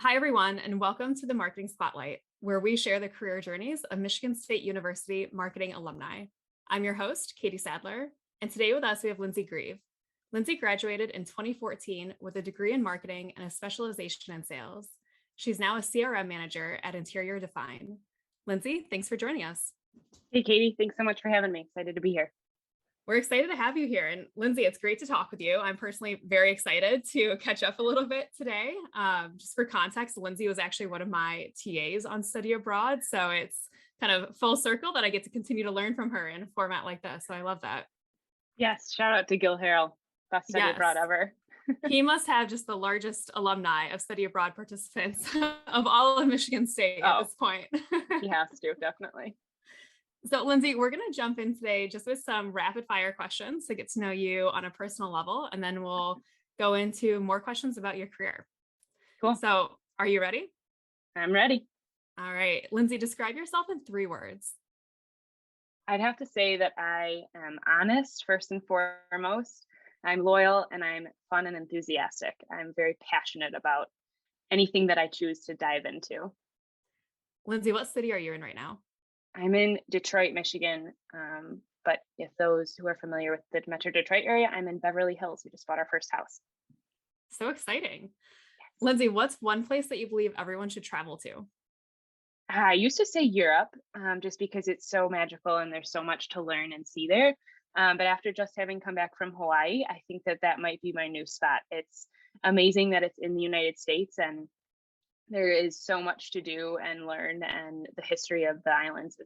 Hi, everyone, and welcome to the Marketing Spotlight, where we share the career journeys of Michigan State University marketing alumni. I'm your host, Katie Sadler, and today with us, we have Lindsey Greve. Lindsey graduated in 2014 with a degree in marketing and a specialization in sales. She's now a CRM manager at Interior Define. Lindsey, thanks for joining us. Hey, Katie, thanks so much for having me. Excited to be here. We're excited to have you here. And Lindsey, it's great to talk with you. I'm personally very excited to catch up a little bit today. Just for context, Lindsey was actually one of my TAs on Study Abroad. So it's kind of full circle that I get to continue to learn from her in a format like this. So I love that. Yes, shout out to Gil Harrell, best Study Abroad ever. He must have just the largest alumni of Study Abroad participants of all of Michigan State at this point. He has to, definitely. So Lindsey, we're going to jump in today just with some rapid fire questions to get to know you on a personal level, and then we'll go into more questions about your career. Cool. So are you ready? I'm ready. All right. Lindsey, describe yourself in 3 words. I'd have to say that I am honest, first and foremost. I'm loyal and I'm fun and enthusiastic. I'm very passionate about anything that I choose to dive into. Lindsey, what city are you in right now? I'm in Detroit, Michigan. But if those who are familiar with the Metro Detroit area, I'm in Beverly Hills. We just bought our first house. So exciting. Yes. Lindsey, what's one place that you believe everyone should travel to? I used to say Europe, just because it's so magical and there's so much to learn and see there. But after just having come back from Hawaii, I think that might be my new spot. It's amazing that it's in the United States and there is so much to do and learn, and the history of the islands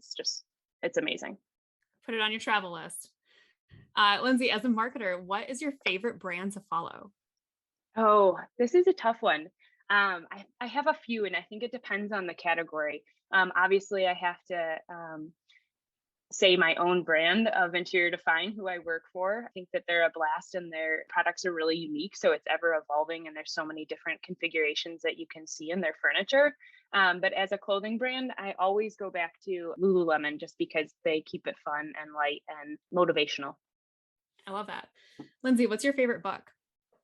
it's amazing. Put it on your travel list. Lindsey, as a marketer, what is your favorite brand to follow? Oh, this is a tough one. I have a few, and I think it depends on the category. Obviously, I have to say my own brand of Interior Define, who I work for. I think that they're a blast and their products are really unique. So it's ever evolving and there's so many different configurations that you can see in their furniture. But as a clothing brand, I always go back to Lululemon just because they keep it fun and light and motivational. I love that. Lindsey, what's your favorite book?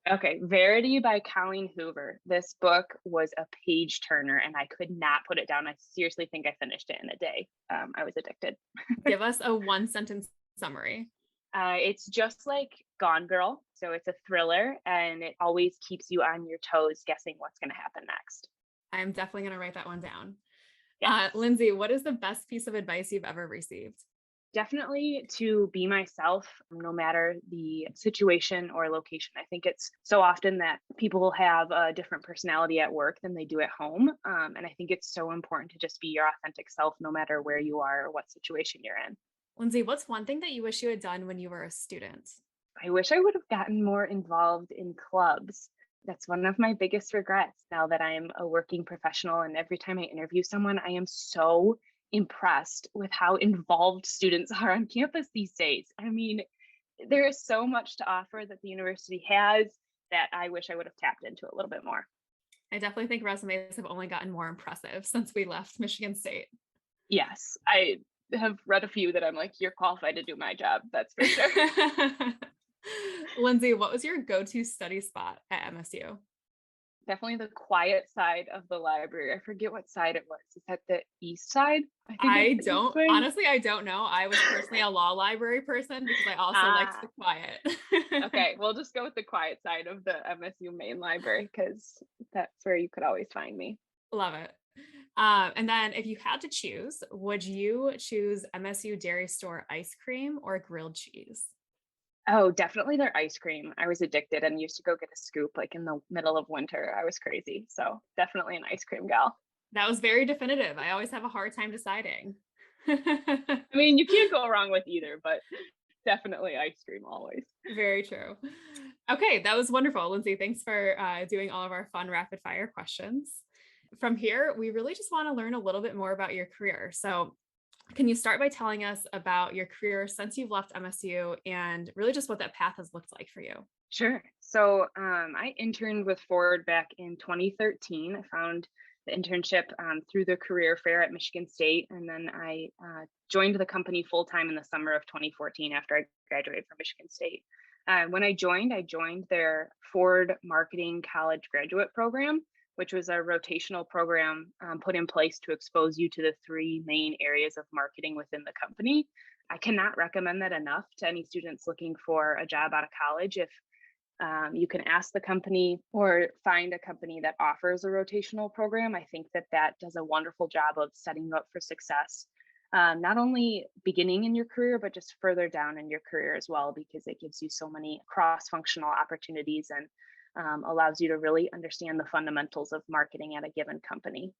Okay, Verity by Colleen Hoover. This book was a page turner and I could not put it down. I seriously think I finished it in a day. I was addicted. Give us a 1-sentence summary. It's just like Gone Girl. So it's a thriller and it always keeps you on your toes guessing what's going to happen next. I'm definitely going to write that one down. Yes. Lindsey, what is the best piece of advice you've ever received? Definitely to be myself, no matter the situation or location. I think it's so often that people will have a different personality at work than they do at home. And I think it's so important to just be your authentic self, no matter where you are or what situation you're in. Lindsey, what's one thing that you wish you had done when you were a student? I wish I would have gotten more involved in clubs. That's one of my biggest regrets now that I'm a working professional. And every time I interview someone, I am so impressed with how involved students are on campus these days. I mean, there is so much to offer that the university has that I wish I would have tapped into a little bit more. I definitely think resumes have only gotten more impressive since we left Michigan State. Yes, I have read a few that I'm like, you're qualified to do my job. That's for sure. Lindsey, what was your go-to study spot at MSU? Definitely the quiet side of the library. I forget what side it was. Is that the east side? I don't know. I was personally a law library person because I also liked the quiet. Okay, we'll just go with the quiet side of the MSU main library because that's where you could always find me. Love it. And then if you had to choose, would you choose MSU Dairy Store ice cream or grilled cheese? Oh, definitely their ice cream. I was addicted and used to go get a scoop like in the middle of winter. I was crazy. So definitely an ice cream gal. That was very definitive. I always have a hard time deciding. I mean, you can't go wrong with either, but definitely ice cream always. Very true. Okay, that was wonderful. Lindsey, thanks for doing all of our fun rapid fire questions. From here, we really just want to learn a little bit more about your career. So can you start by telling us about your career since you've left MSU and really just what that path has looked like for you? Sure. So I interned with Ford back in 2013. I found the internship through the career fair at Michigan State. And then I joined the company full-time in the summer of 2014 after I graduated from Michigan State. When I joined their Ford Marketing College Graduate Program. which was a rotational program put in place to expose you to the three main areas of marketing within the company. I cannot recommend that enough to any students looking for a job out of college. If you can ask the company or find a company that offers a rotational program, I think that that does a wonderful job of setting you up for success, not only beginning in your career, but just further down in your career as well, because it gives you so many cross-functional opportunities and allows you to really understand the fundamentals of marketing at a given company.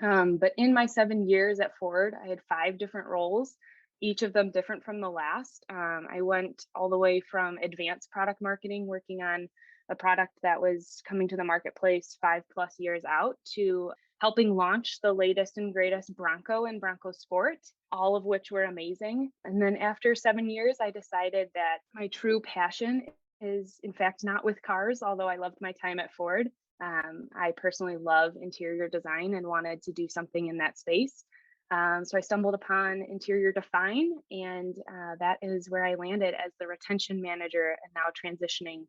But in my 7 years at Ford, I had 5 different roles, each of them different from the last. I went all the way from advanced product marketing, working on a product that was coming to the marketplace 5+ years out, to helping launch the latest and greatest Bronco and Bronco Sport, all of which were amazing. And then after 7 years, I decided that my true passion is, in fact, not with cars, although I loved my time at Ford. I personally love interior design and wanted to do something in that space. So I stumbled upon Interior Define, and that is where I landed as the retention manager, and now transitioning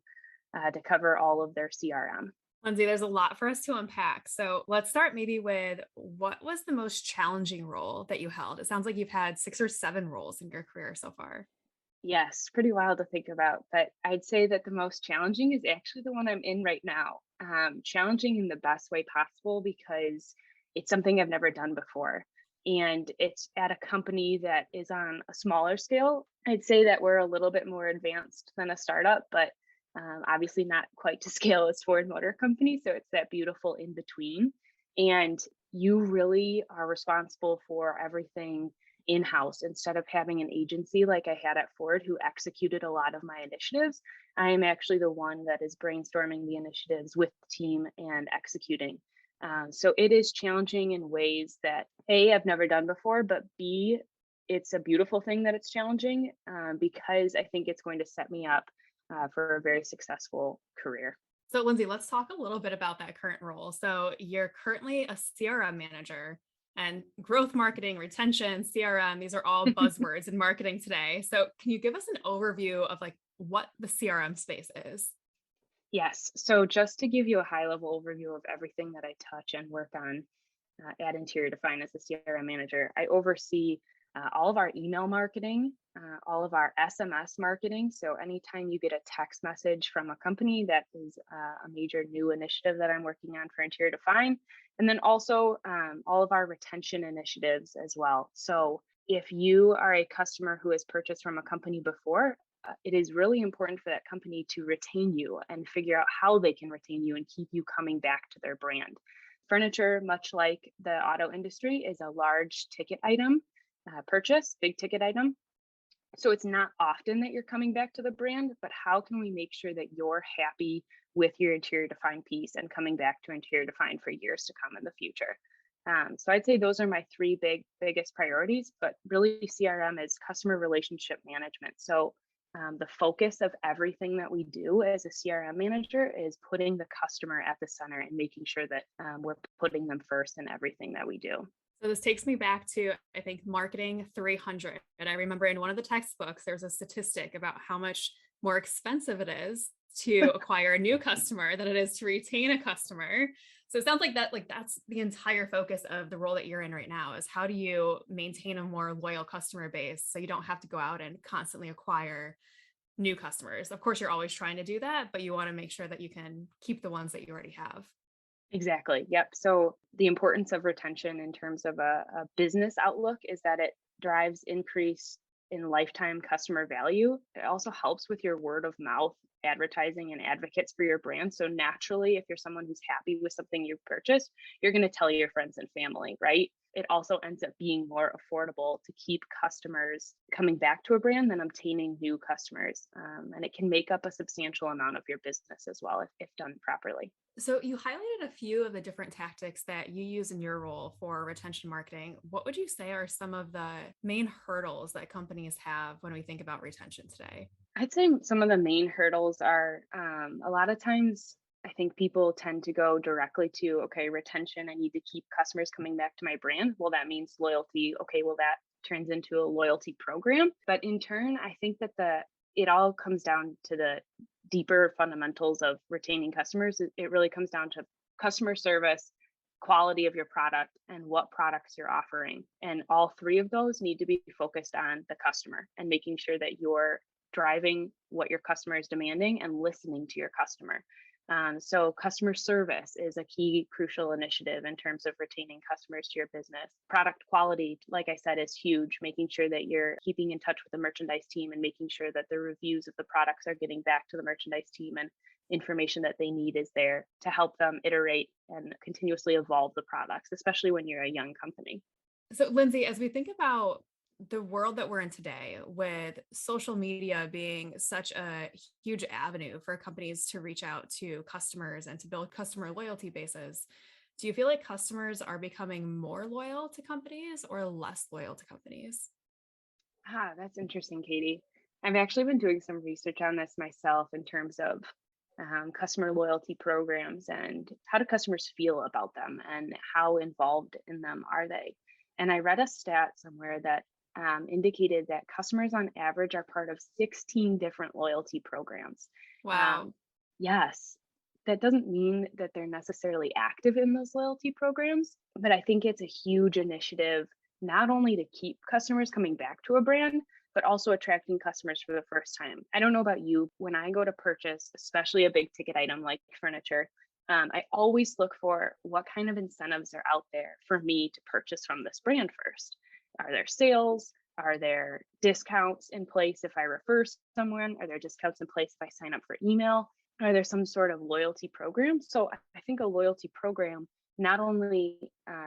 to cover all of their CRM. Lindsay, there's a lot for us to unpack. So let's start maybe with what was the most challenging role that you held? It sounds like you've had 6 or 7 roles in your career so far. Yes, pretty wild to think about, but I'd say that the most challenging is actually the one I'm in right now. Challenging in the best way possible because it's something I've never done before. And it's at a company that is on a smaller scale. I'd say that we're a little bit more advanced than a startup, but obviously not quite to scale as Ford Motor Company. So it's that beautiful in between. And you really are responsible for everything in-house instead of having an agency like I had at Ford who executed a lot of my initiatives. I am actually the one that is brainstorming the initiatives with the team and executing. So it is challenging in ways that A, I've never done before, but B, it's a beautiful thing that it's challenging because I think it's going to set me up for a very successful career. So, Lindsay, let's talk a little bit about that current role. So, you're currently a CRM manager, and growth marketing, retention, CRM, these are all buzzwords in marketing today. So, can you give us an overview of like what the CRM space is? Yes. So just to give you a high level overview of everything that I touch and work on at Interior Define as the CRM manager, I oversee all of our email marketing, all of our SMS marketing. So anytime you get a text message from a company, that is a major new initiative that I'm working on for Interior Define. And then also all of our retention initiatives as well. So if you are a customer who has purchased from a company before, it is really important for that company to retain you and figure out how they can retain you and keep you coming back to their brand. Furniture, much like the auto industry, is a large ticket item purchase, big ticket item. So it's not often that you're coming back to the brand, but how can we make sure that you're happy with your Interior Define piece and coming back to Interior Define for years to come in the future? So I'd say those are my three biggest priorities, but really CRM is customer relationship management. So the focus of everything that we do as a CRM manager is putting the customer at the center and making sure that we're putting them first in everything that we do. So this takes me back to, I think, Marketing 300. And I remember in one of the textbooks, there's a statistic about how much more expensive it is to acquire a new customer than it is to retain a customer. So it sounds like that, like that's the entire focus of the role that you're in right now, is how do you maintain a more loyal customer base so you don't have to go out and constantly acquire new customers. Of course, you're always trying to do that, but you want to make sure that you can keep the ones that you already have. Exactly. Yep. So the importance of retention in terms of a business outlook is that it drives increase in lifetime customer value. It also helps with your word of mouth advertising and advocates for your brand. So naturally, if you're someone who's happy with something you've purchased, you're going to tell your friends and family, right? It also ends up being more affordable to keep customers coming back to a brand than obtaining new customers. And it can make up a substantial amount of your business as well if done properly. So you highlighted a few of the different tactics that you use in your role for retention marketing. What would you say are some of the main hurdles that companies have when we think about retention today? I'd say some of the main hurdles are a lot of times I think people tend to go directly to, okay, retention, I need to keep customers coming back to my brand. Well, that means loyalty. Okay, well, that turns into a loyalty program. But in turn, I think that it all comes down to the deeper fundamentals of retaining customers. It really comes down to customer service, quality of your product, and what products you're offering. And all three of those need to be focused on the customer and making sure that you're driving what your customer is demanding and listening to your customer. So customer service is a key crucial initiative in terms of retaining customers to your business. Product quality, like I said, is huge, making sure that you're keeping in touch with the merchandise team and making sure that the reviews of the products are getting back to the merchandise team and information that they need is there to help them iterate and continuously evolve the products, especially when you're a young company. So, Lindsay, as we think about the world that we're in today, with social media being such a huge avenue for companies to reach out to customers and to build customer loyalty bases, do you feel like customers are becoming more loyal to companies or less loyal to companies? That's interesting, Katie. I've actually been doing some research on this myself in terms of customer loyalty programs and how do customers feel about them and how involved in them are they. And I read a stat somewhere that indicated that customers on average are part of 16 different loyalty programs. Wow. Um, yes, that doesn't mean that they're necessarily active in those loyalty programs, but I think it's a huge initiative not only to keep customers coming back to a brand, but also attracting customers for the first time. I don't know about you, when I go to purchase, especially a big ticket item like furniture, I always look for what kind of incentives are out there for me to purchase from this brand first. Are there sales? Are there discounts in place if I refer someone? Are there discounts in place if I sign up for email? Are there some sort of loyalty program? So I think a loyalty program not only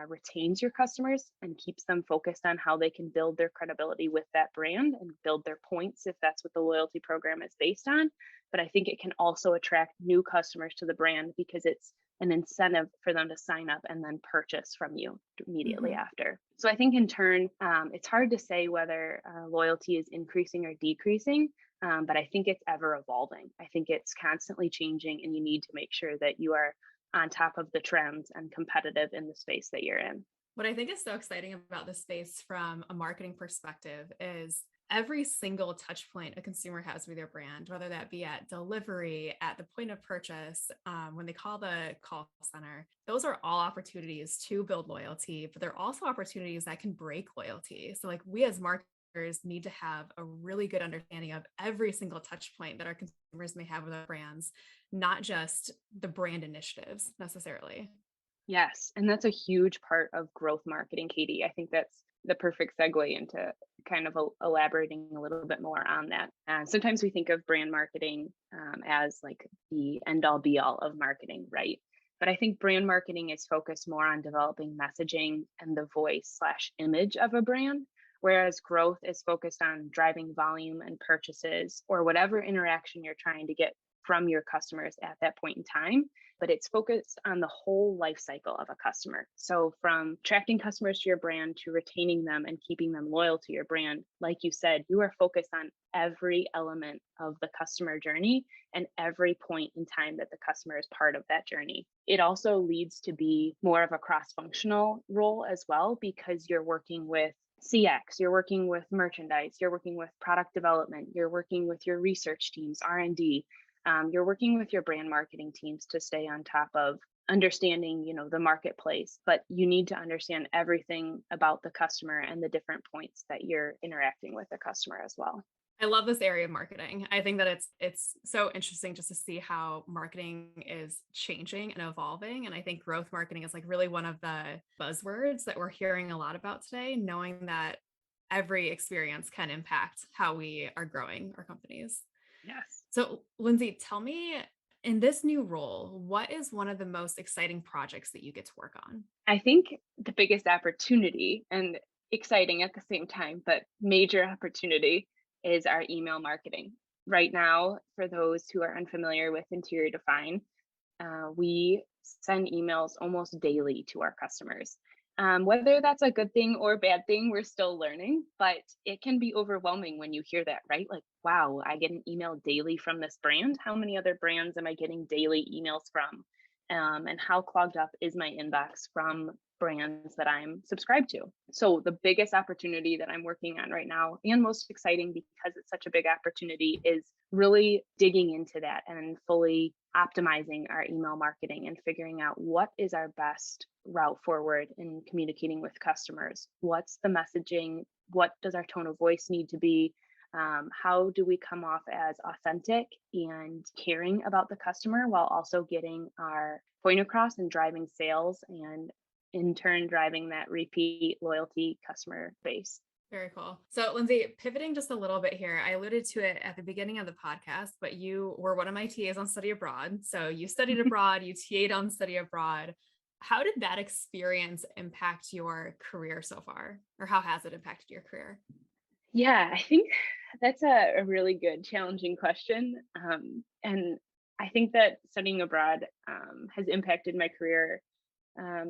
retains your customers and keeps them focused on how they can build their credibility with that brand and build their points if that's what the loyalty program is based on, but I think it can also attract new customers to the brand because it's an incentive for them to sign up and then purchase from you immediately Mhm. after. So I think in turn, it's hard to say whether loyalty is increasing or decreasing, but I think it's ever evolving. I think it's constantly changing, and you need to make sure that you are on top of the trends and competitive in the space that you're in. What I think is so exciting about this space from a marketing perspective is every single touch point a consumer has with your brand, whether that be at delivery, at the point of purchase, when they call the call center, those are all opportunities to build loyalty, but they're also opportunities that can break loyalty. So, like, we as marketers need to have a really good understanding of every single touch point that our consumers may have with our brands, not just the brand initiatives necessarily. Yes, and that's a huge part of growth marketing, Katie. I think that's the perfect segue into kind of elaborating a little bit more on that. Sometimes we think of brand marketing as like the end all be all of marketing, right? But I think brand marketing is focused more on developing messaging and the voice slash image of a brand, whereas growth is focused on driving volume and purchases or whatever interaction you're trying to get from your customers at that point in time, but it's focused on the whole life cycle of a customer. So from attracting customers to your brand to retaining them and keeping them loyal to your brand, like you said, you are focused on every element of the customer journey and every point in time that the customer is part of that journey. It also leads to be more of a cross-functional role as well, because you're working with CX, you're working with merchandise, you're working with product development, you're working with your research teams, R&D. You're working with your brand marketing teams to stay on top of understanding, the marketplace, but you need to understand everything about the customer and the different points that you're interacting with the customer as well. I love this area of marketing. I think that it's so interesting just to see how marketing is changing and evolving. And I think growth marketing is like really one of the buzzwords that we're hearing a lot about today, knowing that every experience can impact how we are growing our companies. Yes. So, Lindsay, tell me, in this new role, what is one of the most exciting projects that you get to work on? I think the biggest opportunity and exciting at the same time, but major opportunity is our email marketing. Right now, for those who are unfamiliar with Interior Define, we send emails almost daily to our customers. Whether that's a good thing or a bad thing, we're still learning, but it can be overwhelming when you hear that, right? Like, wow, I get an email daily from this brand. How many other brands am I getting daily emails from? and how clogged up is my inbox from brands that I'm subscribed to. So the biggest opportunity that I'm working on right now, and most exciting because it's such a big opportunity, is really digging into that and fully optimizing our email marketing and figuring out what is our best route forward in communicating with customers. What's the messaging? What does our tone of voice need to be? How do we come off as authentic and caring about the customer while also getting our point across and driving sales, and in turn driving that repeat loyalty customer base? Very cool. So, Lindsey, pivoting just a little bit here, I alluded to it at the beginning of the podcast, but you were one of my TAs on study abroad. So you studied abroad, you TA'd on study abroad. How did that experience impact your career so far? Or how has it impacted your career? Yeah, I think that's a really good, challenging question. And I think that studying abroad has impacted my career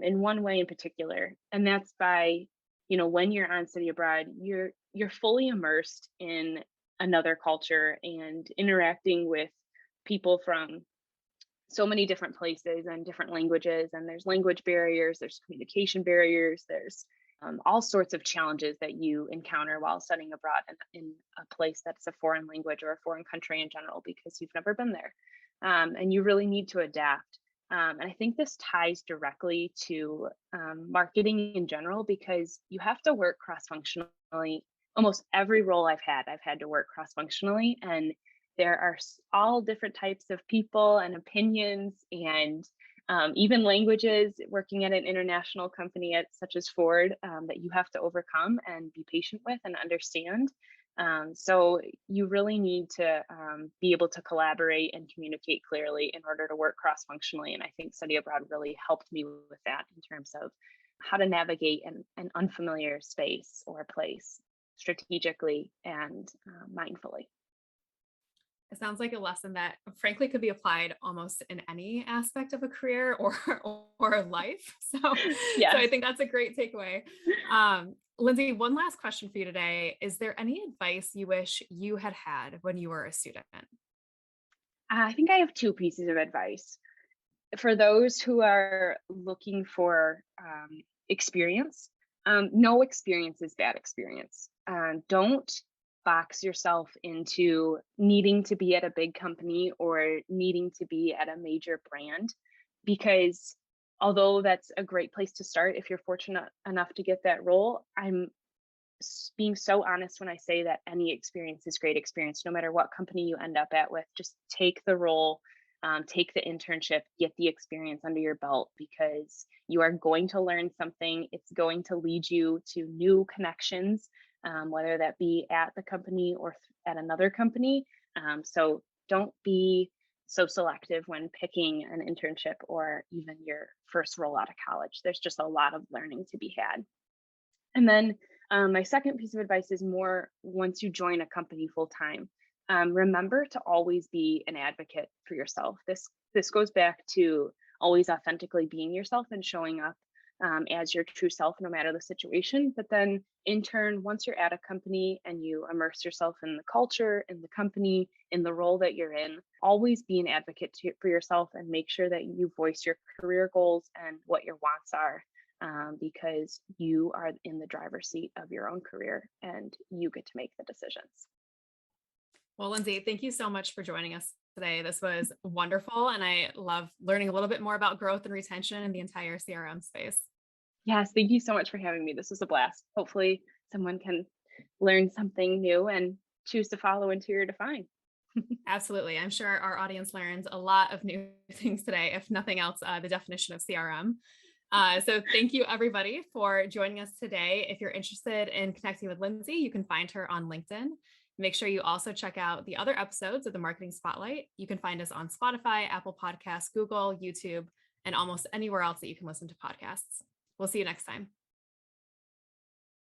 in one way in particular, and that's by, when you're on study abroad, you're fully immersed in another culture and interacting with people from so many different places and different languages, and there's language barriers, there's communication barriers, there's all sorts of challenges that you encounter while studying abroad in a place that's a foreign language or a foreign country in general, because you've never been there, and you really need to adapt. And I think this ties directly to marketing in general, because you have to work cross-functionally. Almost every role I've had to work cross-functionally, and there are all different types of people and opinions, and even languages, working at an international company such as Ford, that you have to overcome and be patient with and understand. So you really need to be able to collaborate and communicate clearly in order to work cross-functionally. And I think study abroad really helped me with that in terms of how to navigate an unfamiliar space or place strategically and mindfully. It sounds like a lesson that frankly could be applied almost in any aspect of a career or a life. So Yes. I think that's a great takeaway. Lindsey, one last question for you today. Is there any advice you wish you had had when you were a student? I think I have two pieces of advice. For those who are looking for experience, no experience is bad experience. Don't box yourself into needing to be at a big company or needing to be at a major brand, because although that's a great place to start if you're fortunate enough to get that role, I'm being so honest when I say that any experience is great experience, no matter what company you end up at with. Just take the role, take the internship, get the experience under your belt, because you are going to learn something. It's going to lead you to new connections, whether that be at the company or at another company. So don't be so selective when picking an internship or even your first role out of college. There's just a lot of learning to be had. And then my second piece of advice is more once you join a company full time. Remember to always be an advocate for yourself. This goes back to always authentically being yourself and showing up as your true self, no matter the situation. But then in turn, once you're at a company and you immerse yourself in the culture, in the company, in the role that you're in, always be an advocate for yourself and make sure that you voice your career goals and what your wants are, because you are in the driver's seat of your own career and you get to make the decisions. Well, Lindsey, thank you so much for joining us today. This was wonderful. And I love learning a little bit more about growth and retention in the entire CRM space. Yes, thank you so much for having me. This was a blast. Hopefully someone can learn something new and choose to follow Interior Define. Absolutely. I'm sure our audience learns a lot of new things today, if nothing else, the definition of CRM. So thank you everybody for joining us today. If you're interested in connecting with Lindsey, you can find her on LinkedIn. Make sure you also check out the other episodes of the Marketing Spotlight. You can find us on Spotify, Apple Podcasts, Google, YouTube, and almost anywhere else that you can listen to podcasts. We'll see you next time.